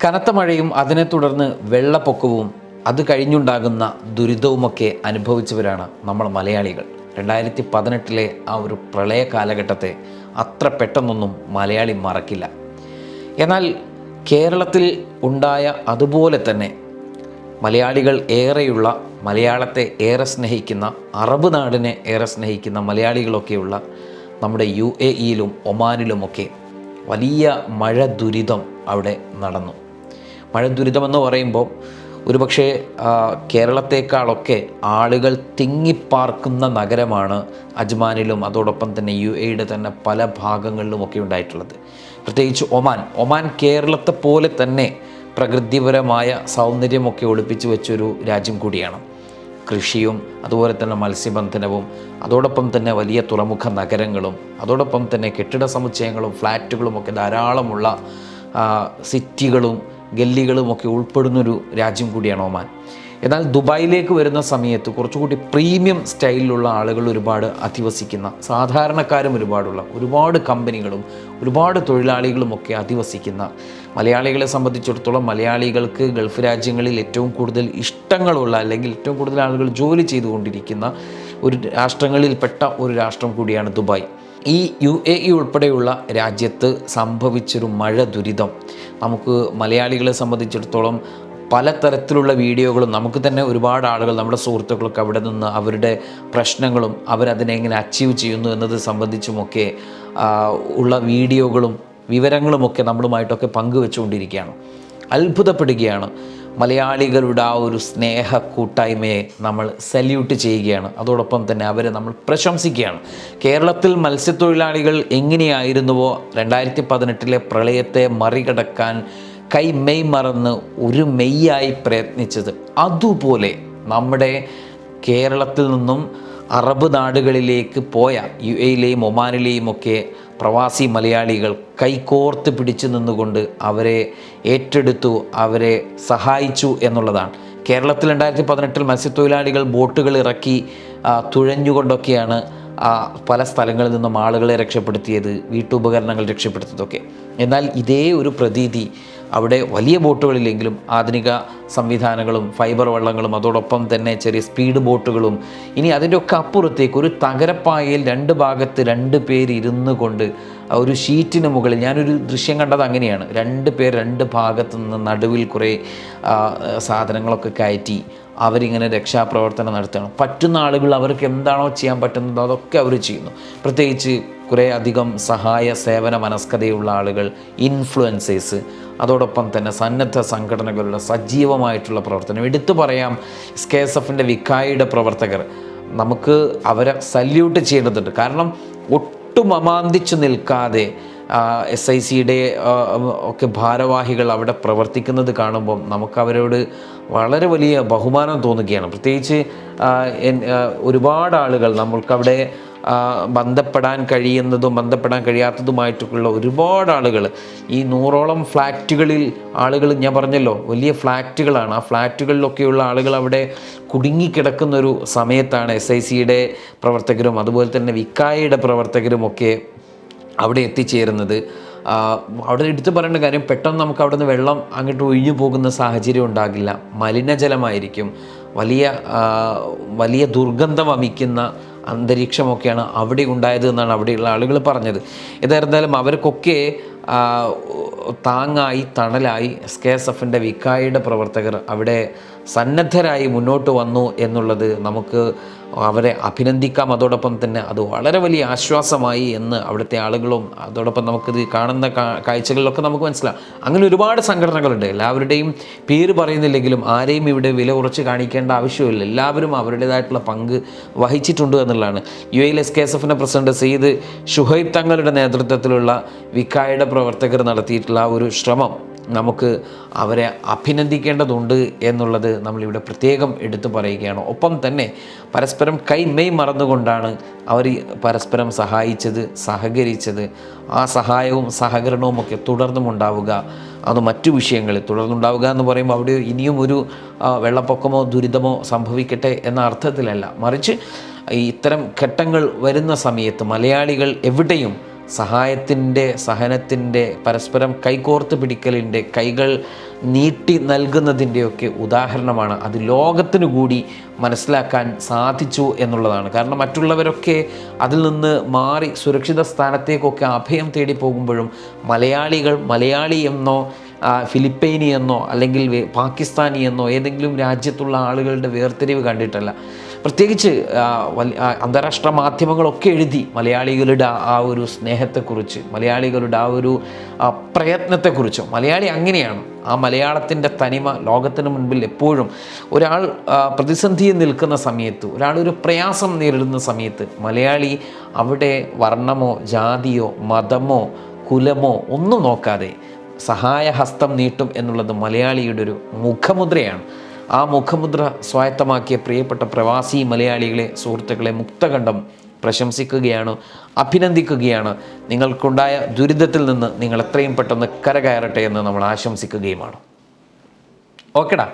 കനത്ത മഴയും അതിനെ തുടർന്ന് വെള്ളപ്പൊക്കവും അത് കഴിഞ്ഞുണ്ടാകുന്ന ദുരിതവുമൊക്കെ അനുഭവിച്ചവരാണ് നമ്മൾ മലയാളികൾ. 2018 ആ ഒരു പ്രളയ കാലഘട്ടത്തെ അത്ര പെട്ടെന്നൊന്നും മലയാളി മറക്കില്ല. എന്നാൽ കേരളത്തിൽ ഉണ്ടായ അതുപോലെ തന്നെ മലയാളികൾ ഏറെയുള്ള, മലയാളത്തെ ഏറെ സ്നേഹിക്കുന്ന, അറബ് നാടിനെ ഏറെ സ്നേഹിക്കുന്ന മലയാളികളൊക്കെയുള്ള നമ്മുടെ UAE-യിലും ഒമാനിലുമൊക്കെ വലിയ മഴ ദുരിതം അവിടെ നടന്നു. മഴ ദുരിതമെന്ന് പറയുമ്പോൾ ഒരുപക്ഷെ കേരളത്തെക്കാളൊക്കെ ആളുകൾ തിങ്ങിപ്പാർക്കുന്ന നഗരമാണ് അജ്മാനിലും അതോടൊപ്പം തന്നെ UAE-യുടെ തന്നെ പല ഭാഗങ്ങളിലുമൊക്കെ ഉണ്ടായിട്ടുള്ളത്. പ്രത്യേകിച്ച് ഒമാൻ കേരളത്തെ പോലെ തന്നെ പ്രകൃതിപരമായ സൗന്ദര്യമൊക്കെ ഒളിപ്പിച്ചു വെച്ചൊരു രാജ്യം കൂടിയാണ്. കൃഷിയും അതുപോലെ തന്നെ മത്സ്യബന്ധനവും അതോടൊപ്പം തന്നെ വലിയ തുറമുഖ നഗരങ്ങളും അതോടൊപ്പം തന്നെ കെട്ടിട സമുച്ചയങ്ങളും ഫ്ലാറ്റുകളുമൊക്കെ ധാരാളമുള്ള സിറ്റികളും ഗല്ലികളുമൊക്കെ ഉൾപ്പെടുന്നൊരു രാജ്യം കൂടിയാണ് ഒമാൻ. എന്നാൽ ദുബായിലേക്ക് വരുന്ന സമയത്ത് കുറച്ചുകൂടി പ്രീമിയം സ്റ്റൈലിലുള്ള ആളുകൾ ഒരുപാട് അധിവസിക്കുന്ന, സാധാരണക്കാരും ഒരുപാട് കമ്പനികളും ഒരുപാട് തൊഴിലാളികളുമൊക്കെ അധിവസിക്കുന്ന, മലയാളികളെ സംബന്ധിച്ചിടത്തോളം മലയാളികൾക്ക് ഗൾഫ് രാജ്യങ്ങളിൽ ഏറ്റവും കൂടുതൽ ഇഷ്ടങ്ങളുള്ള അല്ലെങ്കിൽ ഏറ്റവും കൂടുതൽ ആളുകൾ ജോലി ചെയ്തുകൊണ്ടിരിക്കുന്ന ഒരു രാഷ്ട്രങ്ങളിൽപ്പെട്ട ഒരു രാഷ്ട്രം കൂടിയാണ് ദുബായ്. ഈ UAE ഉൾപ്പെടെയുള്ള രാജ്യത്ത് സംഭവിച്ചൊരു മഴ ദുരിതം നമുക്ക് മലയാളികളെ സംബന്ധിച്ചിടത്തോളം പലതരത്തിലുള്ള വീഡിയോകളും, നമുക്ക് തന്നെ ഒരുപാട് ആളുകൾ, നമ്മുടെ സുഹൃത്തുക്കളൊക്കെ അവിടെ നിന്ന് അവരുടെ പ്രശ്നങ്ങളും അവരതിനെ എങ്ങനെ അച്ചീവ് ചെയ്യുന്നു എന്നത് സംബന്ധിച്ചുമൊക്കെ ഉള്ള വീഡിയോകളും വിവരങ്ങളുമൊക്കെ നമ്മളുമായിട്ടൊക്കെ പങ്കുവെച്ചുകൊണ്ടിരിക്കുകയാണ്. അത്ഭുതപ്പെടുകയാണ്. മലയാളികളുടെ ആ ഒരു സ്നേഹ കൂട്ടായ്മയെ നമ്മൾ സല്യൂട്ട് ചെയ്യുകയാണ്. അതോടൊപ്പം തന്നെ അവരെ നമ്മൾ പ്രശംസിക്കുകയാണ്. കേരളത്തിൽ മത്സ്യത്തൊഴിലാളികൾ എങ്ങനെയായിരുന്നുവോ 2018 പ്രളയത്തെ മറികടക്കാൻ മെയ് മറന്ന് ഒരു മെയ്യായി പ്രയത്നിച്ചത്, അതുപോലെ നമ്മുടെ കേരളത്തിൽ നിന്നും അറബ് നാടുകളിലേക്ക് പോയ UAE-യിലെയും ഒമാനിലെയും ഒക്കെ പ്രവാസി മലയാളികൾ കൈകോർത്ത് പിടിച്ചു നിന്നുകൊണ്ട് അവരെ ഏറ്റെടുത്തു, അവരെ സഹായിച്ചു എന്നുള്ളതാണ്. കേരളത്തിൽ 2018 മത്സ്യത്തൊഴിലാളികൾ ബോട്ടുകൾ ഇറക്കി തുഴഞ്ഞുകൊണ്ടൊക്കെയാണ് പല സ്ഥലങ്ങളിൽ നിന്നും ആളുകളെ രക്ഷപ്പെടുത്തിയത്, വീട്ടുപകരണങ്ങൾ രക്ഷപ്പെടുത്തിയതൊക്കെ. എന്നാൽ ഇതേ ഒരു പ്രതീതി അവിടെ വലിയ ബോട്ടുകളില്ലെങ്കിലും ആധുനിക സംവിധാനങ്ങളും ഫൈബർ വള്ളങ്ങളും അതോടൊപ്പം തന്നെ ചെറിയ സ്പീഡ് ബോട്ടുകളും, ഇനി അതിൻ്റെയൊക്കെ അപ്പുറത്തേക്ക് ഒരു തകരപ്പായയിൽ 2 ഭാഗത്ത് 2 പേര് ഇരുന്നു കൊണ്ട് ഒരു ഷീറ്റിന് മുകളിൽ, ഞാനൊരു ദൃശ്യം കണ്ടത് അങ്ങനെയാണ്, 2 പേർ 2 ഭാഗത്ത് നിന്ന് നടുവിൽ കുറേ സാധനങ്ങളൊക്കെ കയറ്റി അവരിങ്ങനെ രക്ഷാപ്രവർത്തനം നടത്തണം. പറ്റുന്ന ആളുകൾ അവർക്ക് എന്താണോ ചെയ്യാൻ പറ്റുന്നത് അതൊക്കെ അവർ ചെയ്യുന്നു. പ്രത്യേകിച്ച് കുറേ അധികം സഹായ സേവന മനസ്കതയുള്ള ആളുകൾ, ഇൻഫ്ലുവൻസേഴ്സ്, അതോടൊപ്പം തന്നെ സന്നദ്ധ സംഘടനകളുടെ സജീവമായിട്ടുള്ള പ്രവർത്തനം. എടുത്തു പറയാം, SKSF-ൻ്റെ വിക്കായിയുടെ പ്രവർത്തകർ, നമുക്ക് അവരെ സല്യൂട്ട് ചെയ്യേണ്ടതുണ്ട്. കാരണം ഒട്ടും അമാന്തിച്ചു നിൽക്കാതെ SIC-യുടെ ഒക്കെ ഭാരവാഹികൾ അവിടെ പ്രവർത്തിക്കുന്നത് കാണുമ്പം നമുക്കവരോട് വളരെ വലിയ ബഹുമാനം തോന്നുകയാണ്. പ്രത്യേകിച്ച് ഒരുപാട് ആളുകൾ നമ്മൾക്കവിടെ ബന്ധപ്പെടാൻ കഴിയുന്നതും ബന്ധപ്പെടാൻ കഴിയാത്തതുമായിട്ടുള്ള ഒരുപാട് ആളുകൾ, ഈ 100ഓളം ഫ്ലാറ്റുകളിൽ ആളുകൾ, ഞാൻ പറഞ്ഞല്ലോ വലിയ ഫ്ലാറ്റുകളാണ്, ആ ഫ്ലാറ്റുകളിലൊക്കെയുള്ള ആളുകൾ അവിടെ കുടുങ്ങിക്കിടക്കുന്നൊരു സമയത്താണ് SIC-യുടെ പ്രവർത്തകരും അതുപോലെ തന്നെ വിക്കായയുടെ പ്രവർത്തകരുമൊക്കെ അവിടെ എത്തിച്ചേരുന്നത്. അവിടെ എടുത്തു പറയേണ്ട കാര്യം, പെട്ടെന്ന് നമുക്ക് അവിടെ നിന്ന് വെള്ളം അങ്ങോട്ട് ഒഴിഞ്ഞു പോകുന്ന സാഹചര്യം ഉണ്ടാകില്ല. മലിനജലമായിരിക്കും, വലിയ ദുർഗന്ധം വമിക്കുന്ന അന്തരീക്ഷമൊക്കെയാണ് അവിടെ ഉണ്ടായത് എന്നാണ് അവിടെയുള്ള ആളുകൾ പറഞ്ഞത്. ഏതായിരുന്നാലും അവർക്കൊക്കെ താങ്ങായി തണലായി SKSF-ൻ്റെ വിക്കായുടെ പ്രവർത്തകർ അവിടെ സന്നദ്ധരായി മുന്നോട്ട് വന്നു എന്നുള്ളത് നമുക്ക് അവരെ അഭിനന്ദിക്കാം. അതോടൊപ്പം തന്നെ അത് വളരെ വലിയ ആശ്വാസമായി എന്ന് അവിടുത്തെ ആളുകളും അതോടൊപ്പം നമുക്കിത് കാണുന്ന കാഴ്ചകളിലൊക്കെ നമുക്ക് മനസ്സിലാവും. അങ്ങനെ ഒരുപാട് സംഘടനകളുണ്ട്. എല്ലാവരുടെയും പേര് പറയുന്നില്ലെങ്കിലും ആരെയും ഇവിടെ വില കുറച്ച് കാണിക്കേണ്ട ആവശ്യമില്ല. എല്ലാവരും അവരുടേതായിട്ടുള്ള പങ്ക് വഹിച്ചിട്ടുണ്ട് എന്നുള്ളതാണ്. UAE SKSF-ൻ്റെ പ്രസിഡന്റ് സയ്യിദ് ഷുഹൈബ് തങ്ങളുടെ നേതൃത്വത്തിലുള്ള വിക്കായുടെ പ്രവർത്തകർ നടത്തിയിട്ടുള്ള ആ ഒരു ശ്രമം നമുക്ക് അവരെ അഭിനന്ദിക്കേണ്ടതുണ്ട് എന്നുള്ളത് നമ്മളിവിടെ പ്രത്യേകം എടുത്തു പറയുകയാണ്. ഒപ്പം തന്നെ പരസ്പരം മെയ് മറന്നുകൊണ്ടാണ് അവർ പരസ്പരം സഹായിച്ചത്, സഹകരിച്ചത്. ആ സഹായവും സഹകരണവും ഒക്കെ തുടർന്നും ഉണ്ടാവുക. അത് മറ്റു വിഷയങ്ങളിൽ തുടർന്നുണ്ടാവുക എന്ന് പറയുമ്പോൾ അവിടെ ഇനിയും ഒരു വെള്ളപ്പൊക്കമോ ദുരിതമോ സംഭവിക്കട്ടെ എന്ന അർത്ഥത്തിലല്ല, മറിച്ച് ഇത്തരം ഘട്ടങ്ങൾ വരുന്ന സമയത്ത് മലയാളികൾ എവിടെയും സഹായത്തിൻ്റെ, സഹനത്തിൻ്റെ, പരസ്പരം കൈകോർത്ത് പിടിക്കലിൻ്റെ, കൈകൾ നീട്ടി നൽകുന്നതിൻ്റെയൊക്കെ ഉദാഹരണമാണ്. അത് ലോകത്തിനു കൂടി മനസ്സിലാക്കാൻ സാധിച്ചു എന്നുള്ളതാണ്. കാരണം മറ്റുള്ളവരൊക്കെ അതിൽ നിന്ന് മാറി സുരക്ഷിത സ്ഥാനത്തേക്കൊക്കെ അഭയം തേടി പോകുമ്പോഴും മലയാളികൾ മലയാളി എന്നോ ഫിലിപ്പൈനി എന്നോ അല്ലെങ്കിൽ പാകിസ്ഥാനി എന്നോ ഏതെങ്കിലും രാജ്യത്തുള്ള ആളുകളുടെ വേർതിരിവ് കണ്ടിട്ടല്ല. പ്രത്യേകിച്ച് അന്താരാഷ്ട്ര മാധ്യമങ്ങളൊക്കെ എഴുതി മലയാളികളുടെ ആ ഒരു സ്നേഹത്തെക്കുറിച്ച്, മലയാളികളുടെ ആ ഒരു പ്രയത്നത്തെക്കുറിച്ച്. മലയാളി അങ്ങനെയാണ്. ആ മലയാളത്തിൻ്റെ തനിമ ലോകത്തിന് മുൻപിൽ എപ്പോഴും ഒരാൾ പ്രതിസന്ധിയിൽ നിൽക്കുന്ന സമയത്ത്, ഒരാളൊരു പ്രയാസം നേരിടുന്ന സമയത്ത് മലയാളി അവിടെ വർണ്ണമോ ജാതിയോ മതമോ കുലമോ ഒന്നും നോക്കാതെ സഹായഹസ്തം നീട്ടും എന്നുള്ളത് മലയാളിയുടെ ഒരു മുഖമുദ്രയാണ്. ആ മുഖമുദ്ര സ്വായത്തമാക്കിയ പ്രിയപ്പെട്ട പ്രവാസി മലയാളികളെ, സുഹൃത്തുക്കളെ മുക്തകണ്ഠം പ്രശംസിക്കുകയാണ്, അഭിനന്ദിക്കുകയാണ്. നിങ്ങൾക്കുണ്ടായ ദുരിതത്തിൽ നിന്ന് നിങ്ങൾ എത്രയും പെട്ടെന്ന് കരകയറട്ടെ എന്ന് നമ്മൾ ആശംസിക്കുകയുമാണ്. ഓക്കെടാ.